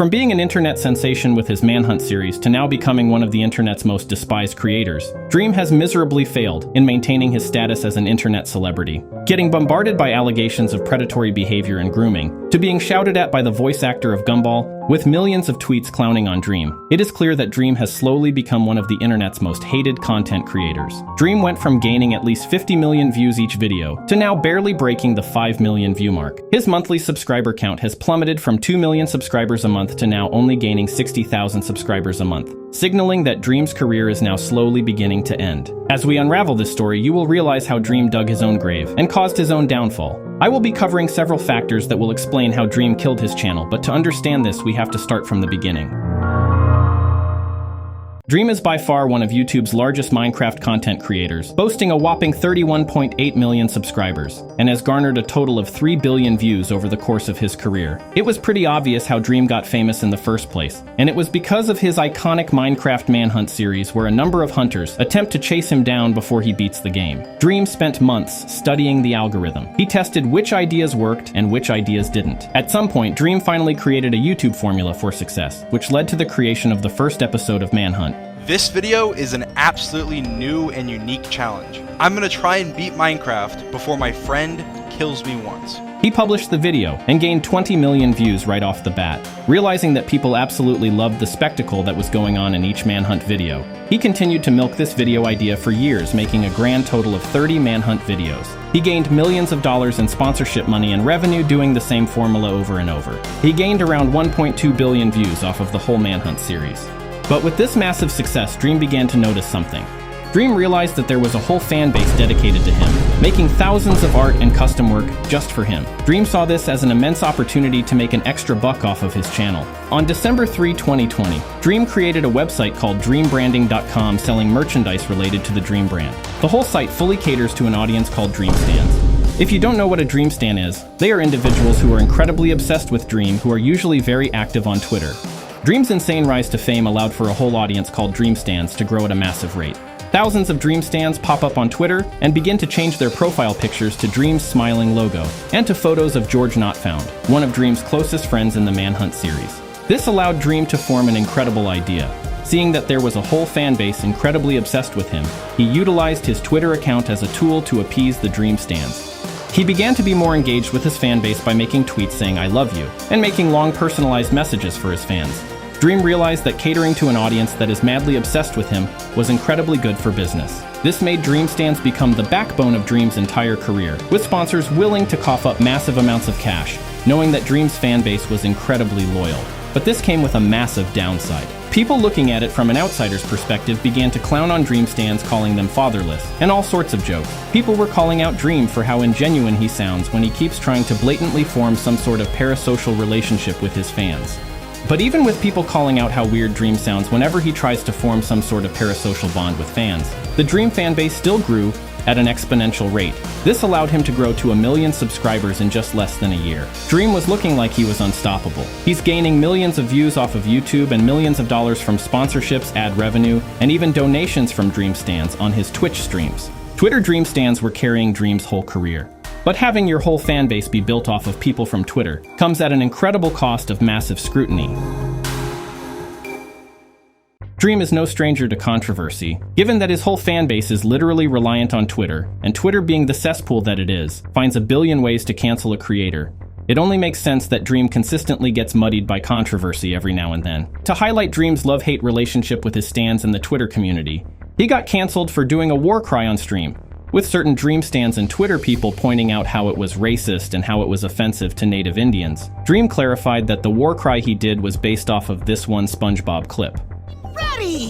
From being an internet sensation with his Manhunt series to now becoming one of the internet's most despised creators, Dream has miserably failed in maintaining his status as an internet celebrity, getting bombarded by allegations of predatory behavior and grooming, to being shouted at by the voice actor of Gumball, with millions of tweets clowning on Dream. It is clear that Dream has slowly become one of the internet's most hated content creators. Dream went from gaining at least 50 million views each video to now barely breaking the 5 million view mark. His monthly subscriber count has plummeted from 2 million subscribers a month to now only gaining 60,000 subscribers a month, signaling that Dream's career is now slowly beginning to end. As we unravel this story, you will realize how Dream dug his own grave and caused his own downfall. I will be covering several factors that will explain how Dream killed his channel, but to understand this, we have to start from the beginning. Dream is by far one of YouTube's largest Minecraft content creators, boasting a whopping 31.8 million subscribers, and has garnered a total of 3 billion views over the course of his career. It was pretty obvious how Dream got famous in the first place, and it was because of his iconic Minecraft Manhunt series where a number of hunters attempt to chase him down before he beats the game. Dream spent months studying the algorithm. He tested which ideas worked and which ideas didn't. At some point, Dream finally created a YouTube formula for success, which led to the creation of the first episode of Manhunt. This video is an absolutely new and unique challenge. I'm gonna try and beat Minecraft before my friend kills me once. He published the video and gained 20 million views right off the bat. Realizing that people absolutely loved the spectacle that was going on in each Manhunt video, he continued to milk this video idea for years, making a grand total of 30 Manhunt videos. He gained millions of dollars in sponsorship money and revenue doing the same formula over and over. He gained around 1.2 billion views off of the whole Manhunt series. But with this massive success, Dream began to notice something. Dream realized that there was a whole fan base dedicated to him, making thousands of art and custom work just for him. Dream saw this as an immense opportunity to make an extra buck off of his channel. On December 3, 2020, Dream created a website called dreambranding.com selling merchandise related to the Dream brand. The whole site fully caters to an audience called Dream Stans. If you don't know what a Dream Stan is, they are individuals who are incredibly obsessed with Dream who are usually very active on Twitter. Dream's insane rise to fame allowed for a whole audience called Dream Stans to grow at a massive rate. Thousands of Dream Stans pop up on Twitter and begin to change their profile pictures to Dream's smiling logo and to photos of George Not Found, one of Dream's closest friends in the Manhunt series. This allowed Dream to form an incredible idea. Seeing that there was a whole fan base incredibly obsessed with him, he utilized his Twitter account as a tool to appease the Dream Stans. He began to be more engaged with his fan base by making tweets saying "I love you" and making long personalized messages for his fans. Dream realized that catering to an audience that is madly obsessed with him was incredibly good for business. This made Dream Stans become the backbone of Dream's entire career, with sponsors willing to cough up massive amounts of cash, knowing that Dream's fan base was incredibly loyal. But this came with a massive downside. People looking at it from an outsider's perspective began to clown on Dream Stans, calling them fatherless, and all sorts of jokes. People were calling out Dream for how ingenuine he sounds when he keeps trying to blatantly form some sort of parasocial relationship with his fans. But even with people calling out how weird Dream sounds whenever he tries to form some sort of parasocial bond with fans, the Dream fan base still grew at an exponential rate. This allowed him to grow to 1 million subscribers in just less than a year. Dream was looking like he was unstoppable. He's gaining millions of views off of YouTube and millions of dollars from sponsorships, ad revenue, and even donations from Dream Stans on his Twitch streams. Twitter Dream Stans were carrying Dream's whole career. But having your whole fan base be built off of people from Twitter comes at an incredible cost of massive scrutiny. Dream is no stranger to controversy, given that his whole fan base is literally reliant on Twitter, and Twitter, being the cesspool that it is, finds a billion ways to cancel a creator. It only makes sense that Dream consistently gets muddied by controversy every now and then. To highlight Dream's love-hate relationship with his stans in the Twitter community, he got canceled for doing a war cry on stream, with certain Dream stans and Twitter people pointing out how it was racist and how it was offensive to Native Indians. Dream clarified that the war cry he did was based off of this one SpongeBob clip. Ready!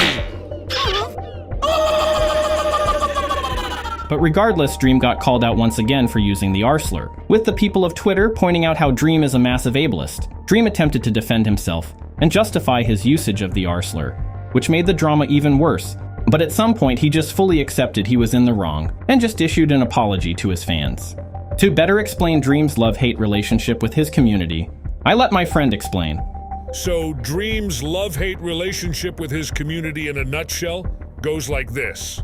But regardless, Dream got called out once again for using the R slur, with the people of Twitter pointing out how Dream is a massive ableist. Dream attempted to defend himself and justify his usage of the R slur, which made the drama even worse. But at some point, he just fully accepted he was in the wrong and just issued an apology to his fans. To better explain Dream's love-hate relationship with his community, I let my friend explain. So Dream's love-hate relationship with his community in a nutshell goes like this.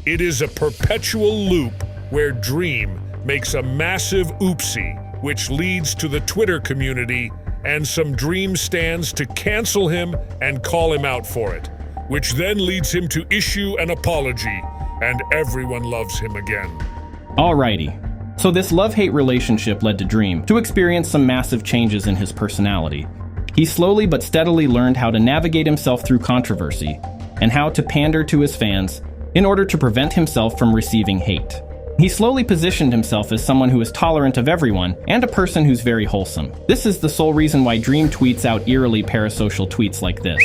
It is a perpetual loop where Dream makes a massive oopsie, which leads to the Twitter community and some Dream stands to cancel him and call him out for it, which then leads him to issue an apology, and everyone loves him again. Alrighty. So this love-hate relationship led to Dream to experience some massive changes in his personality. He slowly but steadily learned how to navigate himself through controversy and how to pander to his fans in order to prevent himself from receiving hate. He slowly positioned himself as someone who is tolerant of everyone and a person who's very wholesome. This is the sole reason why Dream tweets out eerily parasocial tweets like this.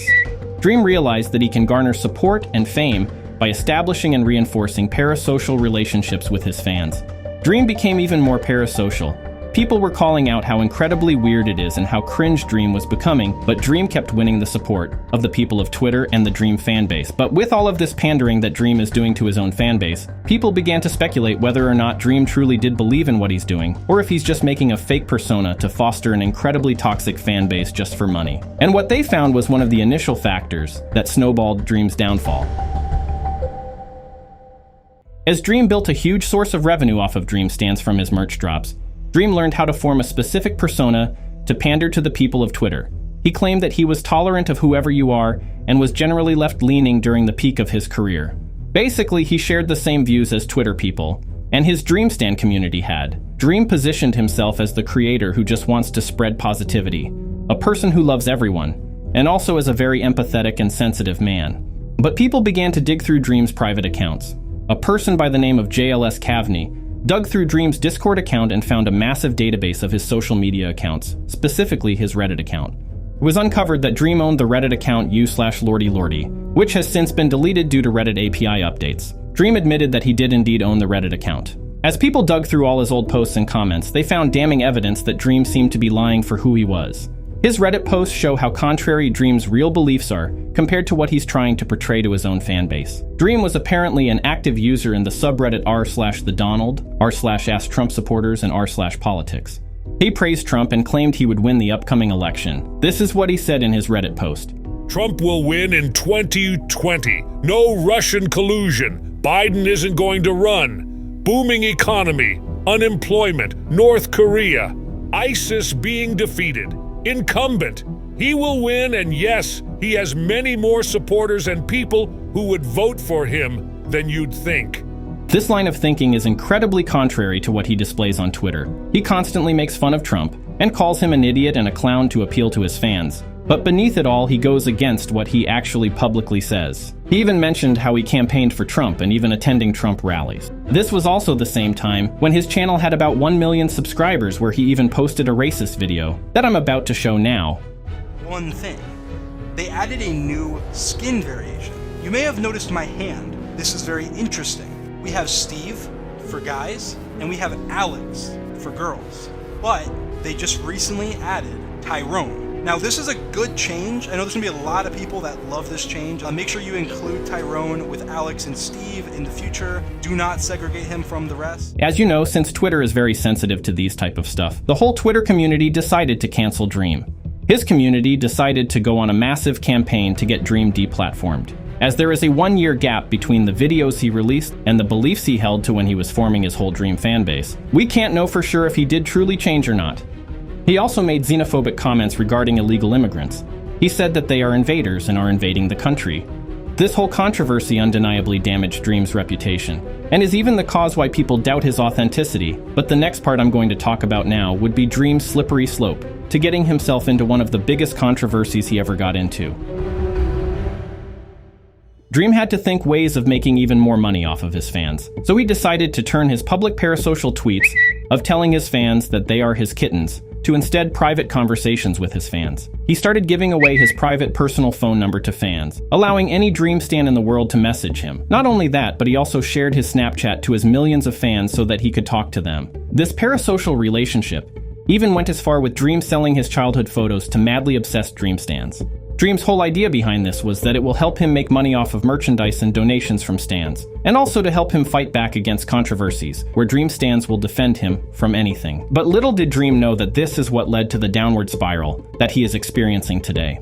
Dream realized that he can garner support and fame by establishing and reinforcing parasocial relationships with his fans. Dream became even more parasocial. People were calling out how incredibly weird it is and how cringe Dream was becoming, but Dream kept winning the support of the people of Twitter and the Dream fanbase. But with all of this pandering that Dream is doing to his own fanbase, people began to speculate whether or not Dream truly did believe in what he's doing, or if he's just making a fake persona to foster an incredibly toxic fanbase just for money. And what they found was one of the initial factors that snowballed Dream's downfall. As Dream built a huge source of revenue off of Dream stands from his merch drops, Dream learned how to form a specific persona to pander to the people of Twitter. He claimed that he was tolerant of whoever you are and was generally left leaning during the peak of his career. Basically, he shared the same views as Twitter people, and his Dream Stan community had. Dream positioned himself as the creator who just wants to spread positivity, a person who loves everyone, and also as a very empathetic and sensitive man. But people began to dig through Dream's private accounts. A person by the name of JLS Kavney dug through Dream's Discord account and found a massive database of his social media accounts, specifically his Reddit account. It was uncovered that Dream owned the Reddit account u/LordyLordy, which has since been deleted due to Reddit API updates. Dream admitted that he did indeed own the Reddit account. As people dug through all his old posts and comments, they found damning evidence that Dream seemed to be lying for who he was. His Reddit posts show how contrary Dream's real beliefs are compared to what he's trying to portray to his own fanbase. Dream was apparently an active user in the subreddit r/thedonald, r/AskTrump supporters, and r/politics. He praised Trump and claimed he would win the upcoming election. This is what he said in his Reddit post. Trump will win in 2020. No Russian collusion. Biden isn't going to run. Booming economy. Unemployment. North Korea. ISIS being defeated. Incumbent. He will win, and yes, he has many more supporters and people who would vote for him than you'd think. This line of thinking is incredibly contrary to what he displays on Twitter. He constantly makes fun of Trump and calls him an idiot and a clown to appeal to his fans. But beneath it all, he goes against what he actually publicly says. He even mentioned how he campaigned for Trump and even attending Trump rallies. This was also the same time when his channel had about 1 million subscribers, where he even posted a racist video that I'm about to show now. One thing. They added a new skin variation. You may have noticed my hand. This is very interesting. We have Steve for guys, and we have Alex for girls. But they just recently added Tyrone. Now, this is a good change. I know there's gonna be a lot of people that love this change. Make sure you include Tyrone with Alex and Steve in the future. Do not segregate him from the rest. As you know, since Twitter is very sensitive to these type of stuff, the whole Twitter community decided to cancel Dream. His community decided to go on a massive campaign to get Dream deplatformed, as there is a 1-year gap between the videos he released and the beliefs he held to when he was forming his whole Dream fanbase. We can't know for sure if he did truly change or not. He also made xenophobic comments regarding illegal immigrants. He said that they are invaders and are invading the country. This whole controversy undeniably damaged Dream's reputation, and is even the cause why people doubt his authenticity. But the next part I'm going to talk about now would be Dream's slippery slope to getting himself into one of the biggest controversies he ever got into. Dream had to think ways of making even more money off of his fans, so he decided to turn his public parasocial tweets of telling his fans that they are his kittens to instead private conversations with his fans. He started giving away his private personal phone number to fans, allowing any Dream stan in the world to message him. Not only that, but he also shared his Snapchat to his millions of fans so that he could talk to them. This parasocial relationship even went as far with Dream selling his childhood photos to madly obsessed Dream stans. Dream's whole idea behind this was that it will help him make money off of merchandise and donations from stans, and also to help him fight back against controversies, where Dream stans will defend him from anything. But little did Dream know that this is what led to the downward spiral that he is experiencing today.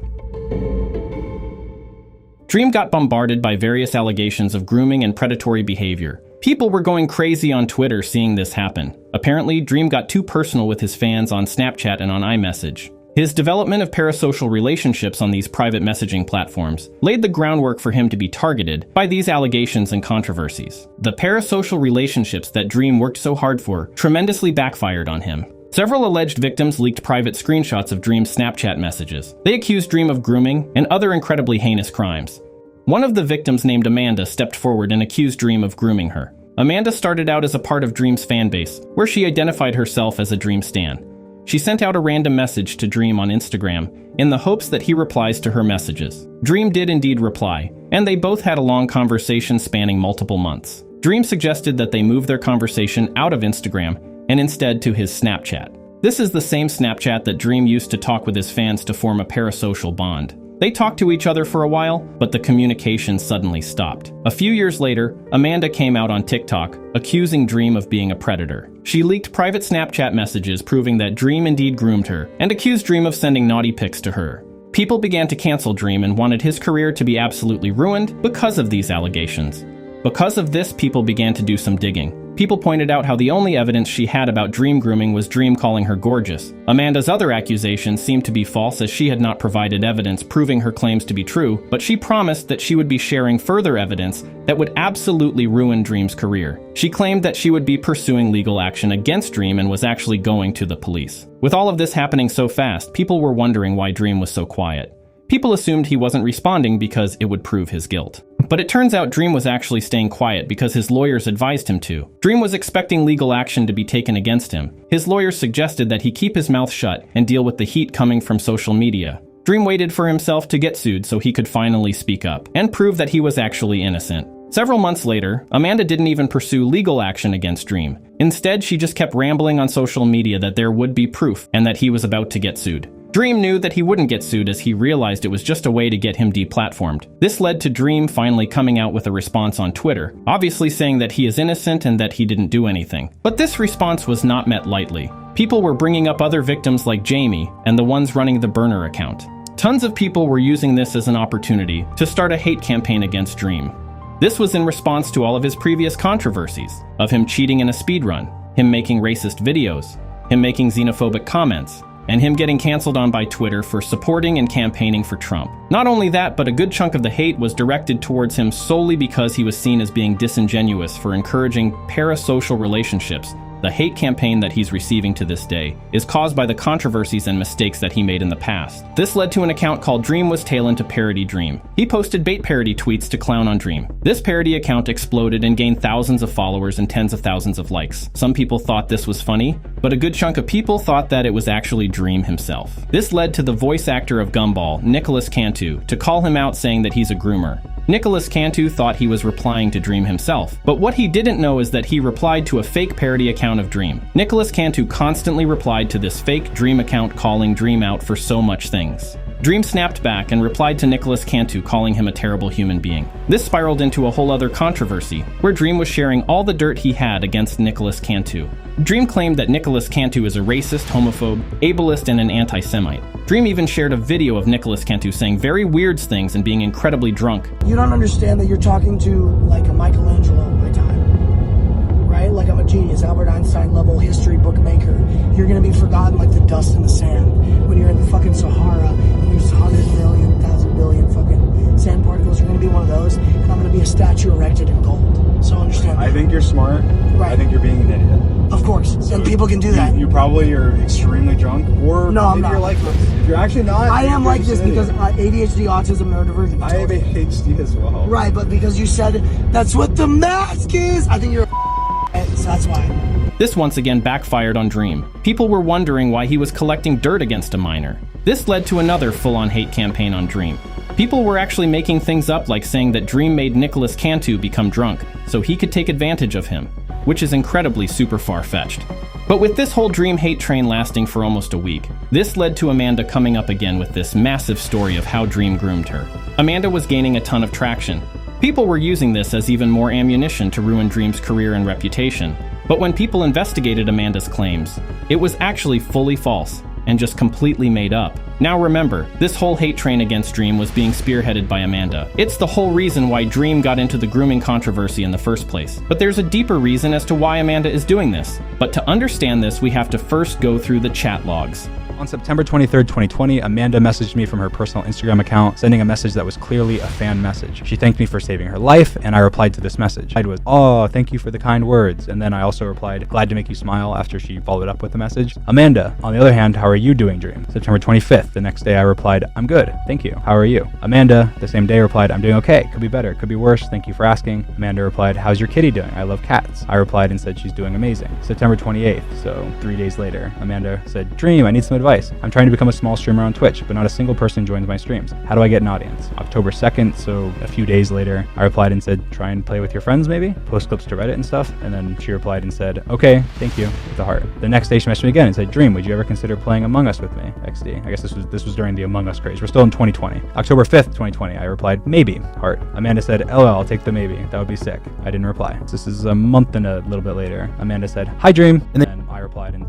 Dream got bombarded by various allegations of grooming and predatory behavior. People were going crazy on Twitter seeing this happen. Apparently, Dream got too personal with his fans on Snapchat and on iMessage. His development of parasocial relationships on these private messaging platforms laid the groundwork for him to be targeted by these allegations and controversies. The parasocial relationships that Dream worked so hard for tremendously backfired on him. Several alleged victims leaked private screenshots of Dream's Snapchat messages. They accused Dream of grooming and other incredibly heinous crimes. One of the victims, named Amanda, stepped forward and accused Dream of grooming her. Amanda started out as a part of Dream's fanbase, where she identified herself as a Dream stan. She sent out a random message to Dream on Instagram in the hopes that he replies to her messages. Dream did indeed reply, and they both had a long conversation spanning multiple months. Dream suggested that they move their conversation out of Instagram and instead to his Snapchat. This is the same Snapchat that Dream used to talk with his fans to form a parasocial bond. They talked to each other for a while, but the communication suddenly stopped. A few years later, Amanda came out on TikTok, accusing Dream of being a predator. She leaked private Snapchat messages proving that Dream indeed groomed her, and accused Dream of sending naughty pics to her. People began to cancel Dream and wanted his career to be absolutely ruined because of these allegations. Because of this, people began to do some digging. People pointed out how the only evidence she had about Dream grooming was Dream calling her gorgeous. Amanda's other accusations seemed to be false, as she had not provided evidence proving her claims to be true, but she promised that she would be sharing further evidence that would absolutely ruin Dream's career. She claimed that she would be pursuing legal action against Dream and was actually going to the police. With all of this happening so fast, people were wondering why Dream was so quiet. People assumed he wasn't responding because it would prove his guilt. But it turns out Dream was actually staying quiet because his lawyers advised him to. Dream was expecting legal action to be taken against him. His lawyers suggested that he keep his mouth shut and deal with the heat coming from social media. Dream waited for himself to get sued so he could finally speak up and prove that he was actually innocent. Several months later, Amanda didn't even pursue legal action against Dream. Instead, she just kept rambling on social media that there would be proof and that he was about to get sued. Dream knew that he wouldn't get sued, as he realized it was just a way to get him deplatformed. This led to Dream finally coming out with a response on Twitter, obviously saying that he is innocent and that he didn't do anything. But this response was not met lightly. People were bringing up other victims like Jamie and the ones running the burner account. Tons of people were using this as an opportunity to start a hate campaign against Dream. This was in response to all of his previous controversies, of him cheating in a speedrun, him making racist videos, him making xenophobic comments, and him getting canceled on by Twitter for supporting and campaigning for Trump. Not only that, but a good chunk of the hate was directed towards him solely because he was seen as being disingenuous for encouraging parasocial relationships. The hate campaign that he's receiving to this day is caused by the controversies and mistakes that he made in the past. This led to an account called dreamwastaken to parody Dream. He posted bait parody tweets to clown on Dream. This parody account exploded and gained thousands of followers and tens of thousands of likes. Some people thought this was funny, but a good chunk of people thought that it was actually Dream himself. This led to the voice actor of Gumball, Nicholas Cantu, to call him out, saying that he's a groomer. Nicholas Cantu thought he was replying to Dream himself, but what he didn't know is that he replied to a fake parody account of Dream. Nicholas Cantu constantly replied to this fake Dream account, calling Dream out for so much things. Dream snapped back and replied to Nicholas Cantu, calling him a terrible human being. This spiraled into a whole other controversy, where Dream was sharing all the dirt he had against Nicholas Cantu. Dream claimed that Nicholas Cantu is a racist, homophobe, ableist, and an anti-Semite. Dream even shared a video of Nicholas Cantu saying very weird things and being incredibly drunk. You don't understand that you're talking to like a Michelangelo of my time, right? Like I'm a genius, Albert Einstein level history bookmaker. You're gonna be forgotten like the dust in the sand when you're in the fucking Sahara and there's 100 million, 1,000 billion fucking sand particles. You're gonna be one of those, and I'm gonna be a statue erected in gold. So understand that. I think you're smart. Right. I think you're being an idiot. Of course, so and people can do that. You probably are extremely drunk, or no, I'm maybe not. you're like this. If you're actually not, I am like this because ADHD, autism, neurodivergent. I have ADHD as well. Right, but because you said that's what the mask is, I think you're so that's why. This once again backfired on Dream. People were wondering why he was collecting dirt against a minor. This led to another full-on hate campaign on Dream. People were actually making things up, like saying that Dream made Nicholas Cantu become drunk so he could take advantage of him, which is incredibly super far-fetched. But with this whole Dream hate train lasting for almost a week, this led to Amanda coming up again with this massive story of how Dream groomed her. Amanda was gaining a ton of traction. People were using this as even more ammunition to ruin Dream's career and reputation. But when people investigated Amanda's claims, it was actually fully false and just completely made up. Now remember, this whole hate train against Dream was being spearheaded by Amanda. It's the whole reason why Dream got into the grooming controversy in the first place. But there's a deeper reason as to why Amanda is doing this. But to understand this, we have to first go through the chat logs. On September 23rd, 2020, Amanda messaged me from her personal Instagram account, sending a message that was clearly a fan message. She thanked me for saving her life, and I replied to this message. It was, "Oh, thank you for the kind words." And then I also replied, "Glad to make you smile," after she followed up with the message. Amanda, on the other hand, how are you doing, Dream? September 25th, the next day I replied, "I'm good, thank you. How are you?" Amanda, the same day, replied, "I'm doing okay. Could be better, could be worse. Thank you for asking." Amanda replied, "How's your kitty doing? I love cats." I replied and said she's doing amazing. September 28th, so 3 days later, Amanda said, "Dream, I need some advice. I'm trying to become a small streamer on Twitch, but not a single person joins my streams. How do I get an audience?" October 2nd, so a few days later, I replied and said, "Try and play with your friends maybe? Post clips to Reddit and stuff." And then she replied and said, "Okay, thank you," with a heart. The next day she messaged me again and said, "Dream, would you ever consider playing Among Us with me? XD. I guess this was during the Among Us craze. We're still in 2020. October 5th, 2020, I replied, "Maybe," heart. Amanda said, "LL, I'll take the maybe. That would be sick." I didn't reply. This is a month and a little bit later. Amanda said, "Hi, Dream." And then I replied and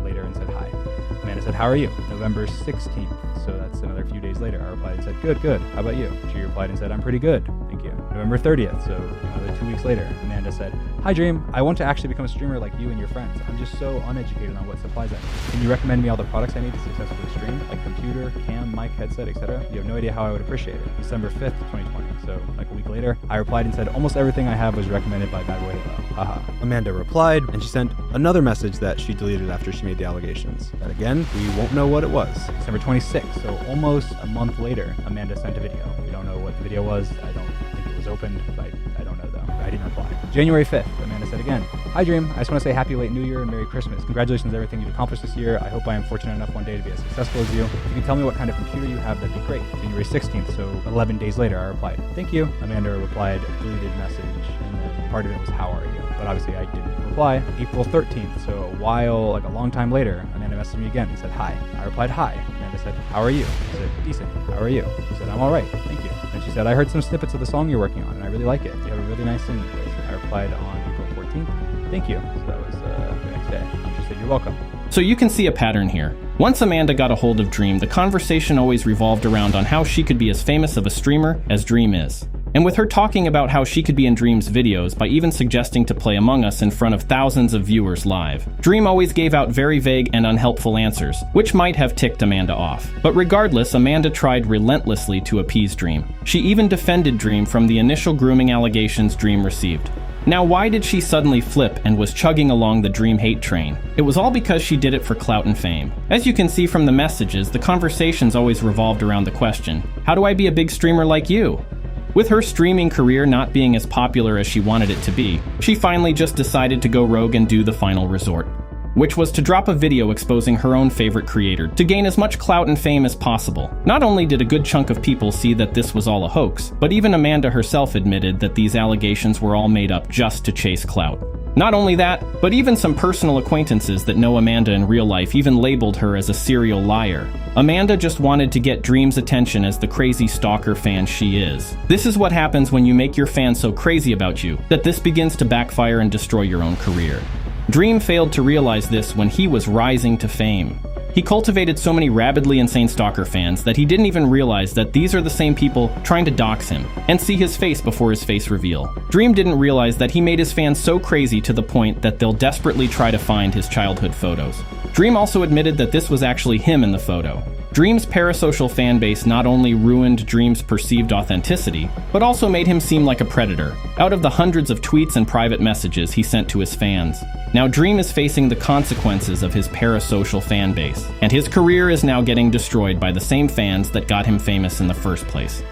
later and said, "Hi." Amanda said, "How are you?" November 16th, so that's another few days later. I replied and said, "Good, good. How about you?" She replied and said, "I'm pretty good. Thank you." November 30th, so another 2 weeks later, Amanda said, "Hi, Dream. I want to actually become a streamer like you and your friends. I'm just so uneducated on what supplies I need. Can you recommend me all the products I need to successfully stream, like computer, cam, mic, headset, etc.? You have no idea how I would appreciate it." December 5th, 2020, so like a week later, I replied and said, "Almost everything I have was recommended by Bad Boy Halo. Haha." Amanda replied, and she sent another message that she deleted after she made the allegations. But again, we won't know what it was. December 26th, so almost a month later, Amanda sent a video. We don't know what the video was. I don't think it was opened. I don't know though. I didn't reply. January 5th, Amanda said again, "Hi Dream, I just want to say happy late New Year and Merry Christmas. Congratulations on everything you've accomplished this year. I hope I am fortunate enough one day to be as successful as you. If you can tell me what kind of computer you have, that'd be great." January 16th, so 11 days later, I replied, "Thank you." Amanda replied, deleted message, and then part of it was, "How are you?" But obviously I didn't reply. April 13th, so a long time later, Amanda messaged me again and said, "Hi." I replied, "Hi." Amanda said, "How are you?" I said, "Decent. How are you?" She said, "I'm all right. Thank you." And she said, "I heard some snippets of the song you're working on, and I really like it. You have a really nice singing voice." I replied on April 14th, "Thank you." So that was the next day. She said, "You're welcome." So you can see a pattern here. Once Amanda got a hold of Dream, the conversation always revolved around on how she could be as famous of a streamer as Dream is. And with her talking about how she could be in Dream's videos by even suggesting to play Among Us in front of thousands of viewers live, Dream always gave out very vague and unhelpful answers, which might have ticked Amanda off. But regardless, Amanda tried relentlessly to appease Dream. She even defended Dream from the initial grooming allegations Dream received. Now, why did she suddenly flip and was chugging along the Dream hate train? It was all because she did it for clout and fame. As you can see from the messages, the conversations always revolved around the question, how do I be a big streamer like you? With her streaming career not being as popular as she wanted it to be, she finally just decided to go rogue and do the final resort, which was to drop a video exposing her own favorite creator to gain as much clout and fame as possible. Not only did a good chunk of people see that this was all a hoax, but even Amanda herself admitted that these allegations were all made up just to chase clout. Not only that, but even some personal acquaintances that know Amanda in real life even labeled her as a serial liar. Amanda just wanted to get Dream's attention as the crazy stalker fan she is. This is what happens when you make your fans so crazy about you that this begins to backfire and destroy your own career. Dream failed to realize this when he was rising to fame. He cultivated so many rabidly insane stalker fans that he didn't even realize that these are the same people trying to dox him and see his face before his face reveal. Dream didn't realize that he made his fans so crazy to the point that they'll desperately try to find his childhood photos. Dream also admitted that this was actually him in the photo. Dream's parasocial fanbase not only ruined Dream's perceived authenticity, but also made him seem like a predator, out of the hundreds of tweets and private messages he sent to his fans. Now Dream is facing the consequences of his parasocial fanbase, and his career is now getting destroyed by the same fans that got him famous in the first place.